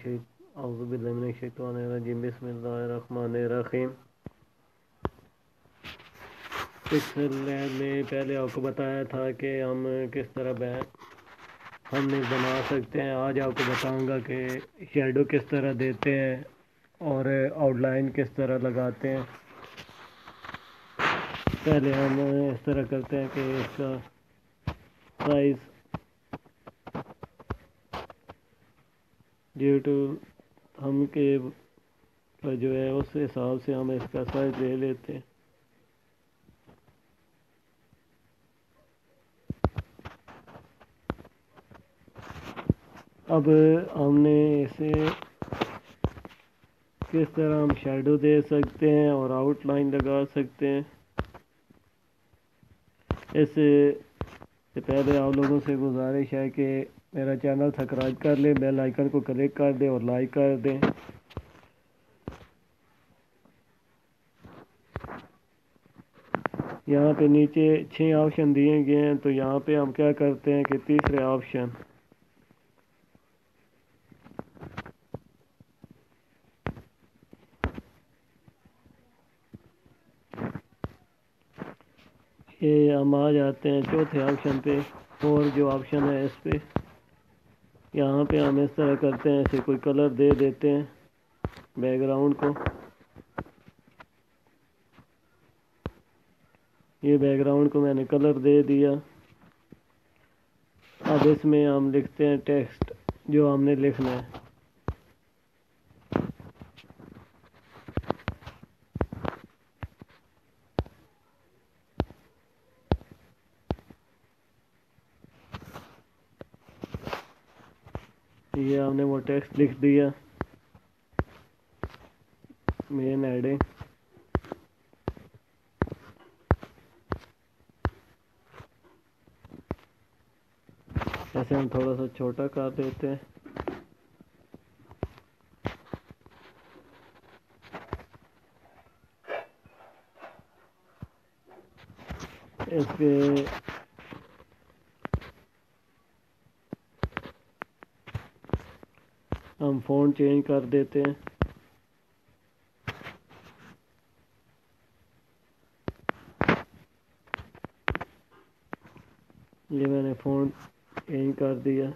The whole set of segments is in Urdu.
اعوذ باللہ من الشیطان الرجیم بسم اللہ الرحمن الرحیم۔ پچھلے میں پہلے آپ کو بتایا تھا کہ ہم کس طرح ہم نے بنا سکتے ہیں۔ آج آپ کو بتاؤں گا کہ شیڈو کس طرح دیتے ہیں اور آؤٹ لائن کس طرح لگاتے ہیں۔ پہلے ہم اس طرح کرتے ہیں کہ اس کا سائز ڈیو ٹو ہم کے جو ہے اس حساب سے ہم اس کا سائز لے لیتے ہیں۔ اب ہم نے اسے کس طرح ہم شیڈو دے سکتے ہیں اور آؤٹ لائن لگا سکتے ہیں۔ اس سے پہلے آپ لوگوں سے گزارش ہے کہ میرا چینل سبسکرائب کر لیں، بیل آئیکن کو کلک کر دیں اور لائک کر دیں۔ یہاں پہ نیچے 6 آپشن دیے گئے ہیں، تو یہاں پہ ہم کیا کرتے ہیں کہ تیسرے آپشن یہ ہم آ جاتے ہیں چوتھے آپشن پہ، اور جو آپشن ہے اس پہ یہاں پہ ہم اس طرح کرتے ہیں، اسے کوئی کلر دے دیتے ہیں بیک گراؤنڈ کو۔ یہ بیک گراؤنڈ کو میں نے کلر دے دیا۔ اب اس میں ہم لکھتے ہیں ٹیکسٹ جو ہم نے لکھنا ہے۔ یہ ہم نے وہ ٹیکسٹ لکھ دیا، مین ہیڈنگ۔ ایسے ہم تھوڑا سا چھوٹا کر دیتے ہیں۔ اس پہ ہم فونٹ چینج کر دیتے ہیں۔ یہ میں نے فونٹ چینج کر دیا۔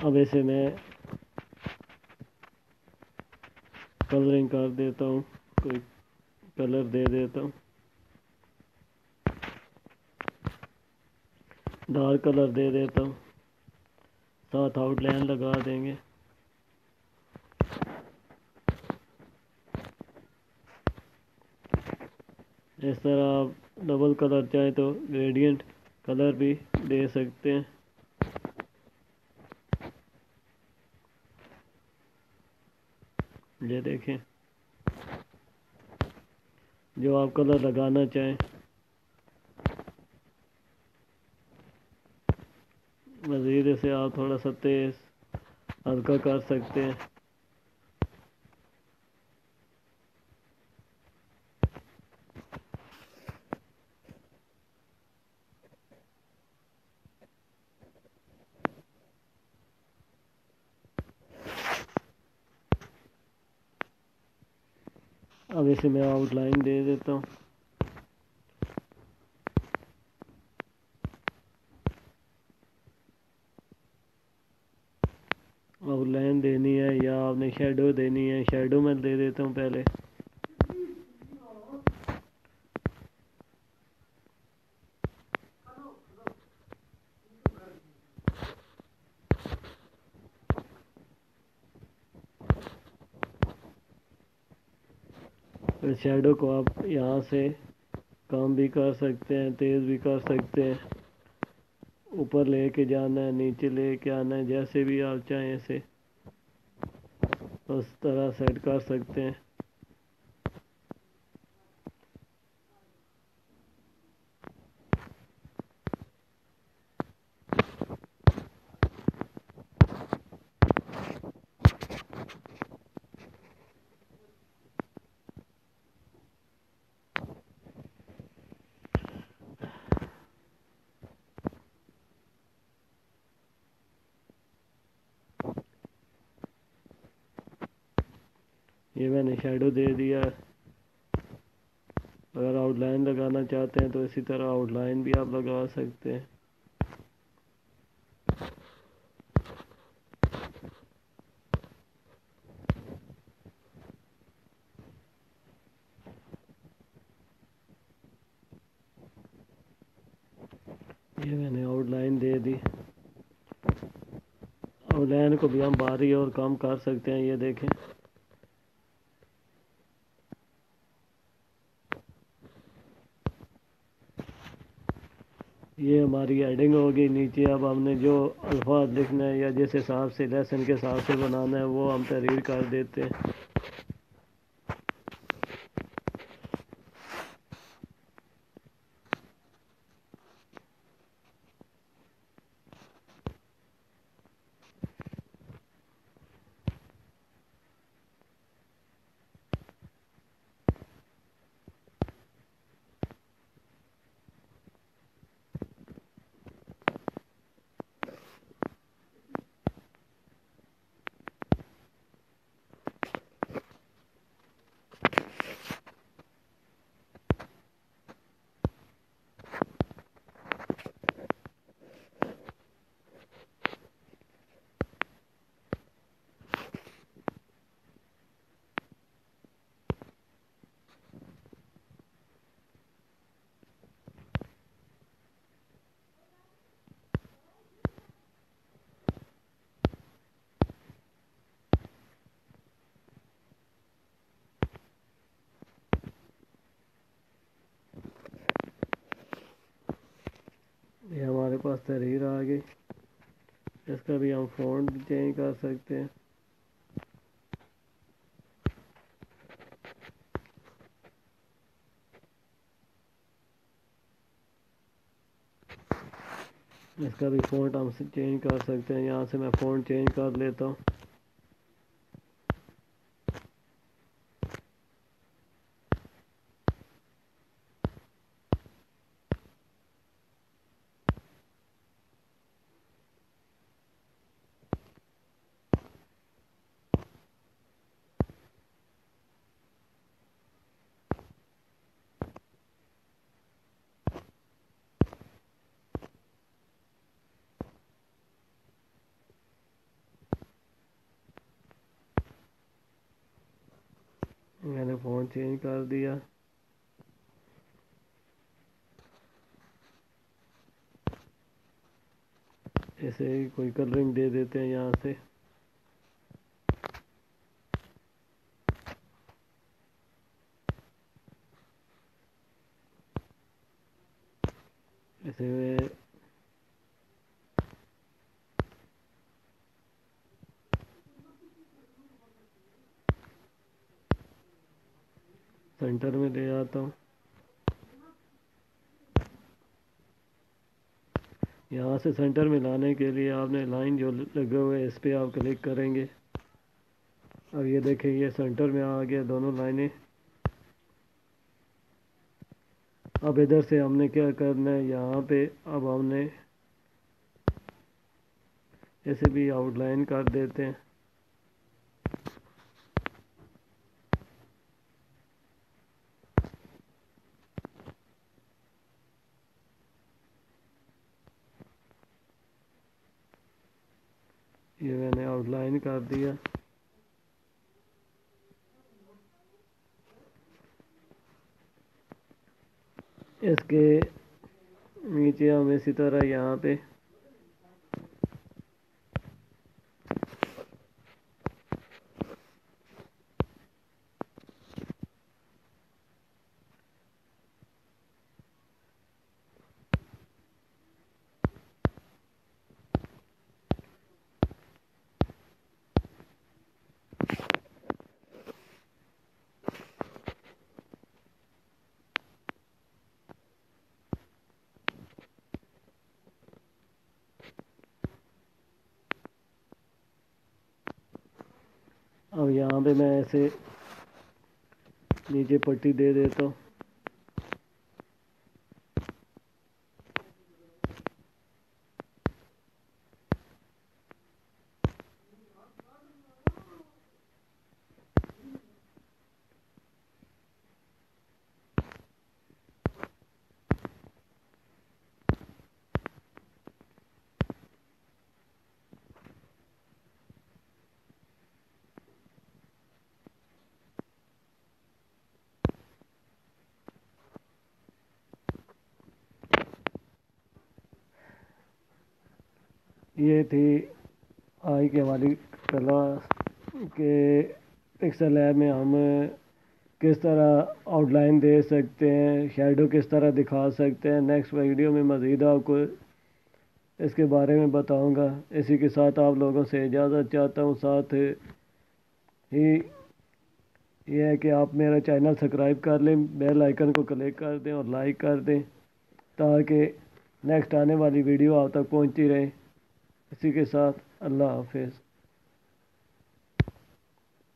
اب اسے میں کلرنگ کر دیتا ہوں، کوئی کلر دے دیتا ہوں، ڈارک کلر دے دیتا ہوں، ساتھ آؤٹ لائن لگا دیں گے۔ اس طرح آپ ڈبل کلر چاہیں تو گریڈینٹ کلر بھی دے سکتے ہیں۔ یہ دیکھیں جو آپ کلر لگانا چاہیں۔ مزید اسے آپ تھوڑا سا تیز ہلکا کر سکتے ہیں۔ اب اسے میں آؤٹ لائن دے دیتا ہوں۔ آؤٹ لائن دینی ہے یا آپ نے شیڈو دینی ہے، شیڈو میں دے دیتا ہوں پہلے۔ شیڈو کو آپ یہاں سے کم بھی کر سکتے ہیں، تیز بھی کر سکتے ہیں، اوپر لے کے جانا ہے، نیچے لے کے آنا ہے، جیسے بھی آپ چاہیں اسے۔ اس طرح سیٹ کر سکتے ہیں۔ یہ میں نے شیڈو دے دیا ہے۔ اگر آؤٹ لائن لگانا چاہتے ہیں تو اسی طرح آؤٹ لائن بھی آپ لگا سکتے ہیں۔ یہ میں نے آؤٹ لائن دے دی۔ آؤٹ لائن کو بھی ہم بھاری اور کم کر سکتے ہیں، یہ دیکھیں۔ یہ ہماری ہیڈنگ ہوگی نیچے۔ اب ہم نے جو الفاظ لکھنا ہے یا جس حساب سے لیسن کے حساب سے بنانا ہے وہ ہم تحریر کر دیتے ہیں۔ یہ ہمارے پاس تحریر آ گئی۔ اس کا بھی ہم فونٹ چینج کر سکتے ہیں۔ اس کا بھی فونٹ ہم چینج کر سکتے ہیں۔ یہاں سے میں فونٹ چینج کر لیتا ہوں۔ میں نے فونٹ چینج کر دیا۔ ایسے ہی کوئی کلرنگ دے دیتے ہیں یہاں سے۔ ایسے میں سینٹر میں لے آتا ہوں۔ یہاں سے سینٹر میں لانے کے لیے آپ نے لائن جو لگے ہوئے اس پہ آپ کلک کریں گے۔ اب یہ دیکھیں یہ سینٹر میں آ گیا دونوں لائنیں۔ اب ادھر سے ہم نے کیا کرنا ہے، یہاں پہ اب ہم نے اسے بھی آؤٹ لائن کر دیتے ہیں۔ یہ میں نے آؤٹ لائن کر دیا۔ اس کے نیچے ہم اسی طرح یہاں پہ اب یہاں پہ میں ایسے نیچے پٹی دے دیتا ہوں. یہ تھی آج کی ہماری کلاس کہ پکسل لیب میں ہم کس طرح آؤٹ لائن دے سکتے ہیں، شیڈو کس طرح دکھا سکتے ہیں. نیکسٹ ویڈیو میں مزید آپ کو اس کے بارے میں بتاؤں گا. اسی کے ساتھ آپ لوگوں سے اجازت چاہتا ہوں. ساتھ ہی یہ ہے کہ آپ میرا چینل سبسکرائب کر لیں، بیل آئیکن کو کلک کر دیں اور لائک کر دیں تاکہ نیکسٹ آنے والی ویڈیو آپ تک پہنچتی رہے. اسی کے ساتھ اللہ حافظ.